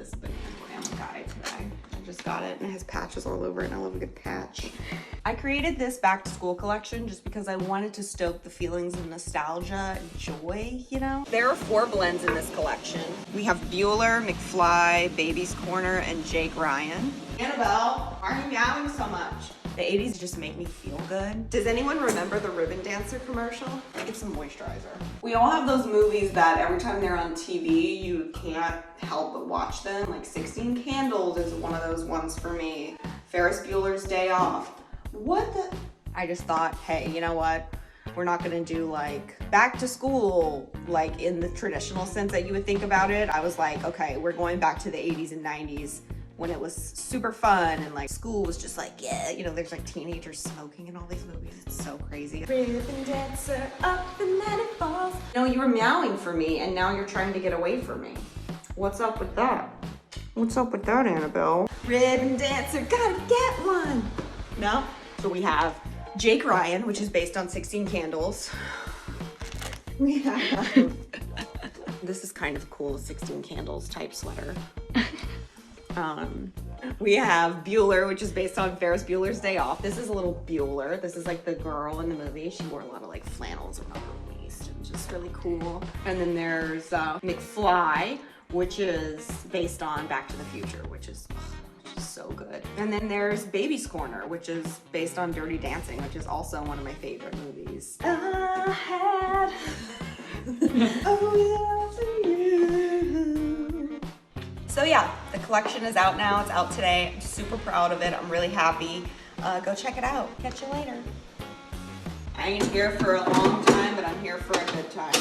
this banana grandma guy today. I just got it and it has patches all over it and I love a good patch. I created this back to school collection just because I wanted to stoke the feelings of nostalgia and joy, you know? There are 4 blends in this collection. We have Bueller, McFly, Baby's Corner, and Jake Ryan. Annabelle, why are you meowing so much? The 80s just make me feel good. Does anyone remember the Ribbon Dancer commercial? Get some moisturizer. We all have those movies that every time they're on TV, you can't help but watch them. Like 16 Candles is one of those ones for me. Ferris Bueller's Day Off. What the? I just thought, hey, you know what? We're not gonna do like back to school, like in the traditional sense that you would think about it. I was like, okay, we're going back to the 80s and 90s when it was super fun and like school was just like, yeah, you know, there's like teenagers smoking in all these movies. It's so crazy. Ribbon dancer up and then it falls. No, you were meowing for me and now you're trying to get away from me. What's up with that? What's up with that, Annabelle? Ribbon dancer, gotta get one. No? So we have Jake Ryan, which is based on 16 Candles. We have, this is kind of cool, 16 Candles type sweater. We have Bueller, which is based on Ferris Bueller's Day Off. This is a little Bueller. This is like the girl in the movie. She wore a lot of like flannels around her waist and just really cool. And then there's McFly, which is based on Back to the Future, which is so good. And then there's Baby's Corner, which is based on Dirty Dancing, which is also one of my favorite movies. I had So yeah, the collection is out now. It's out today. I'm super proud of it. I'm really happy. Go check it out. Catch you later. I ain't here for a long time, but I'm here for a good time.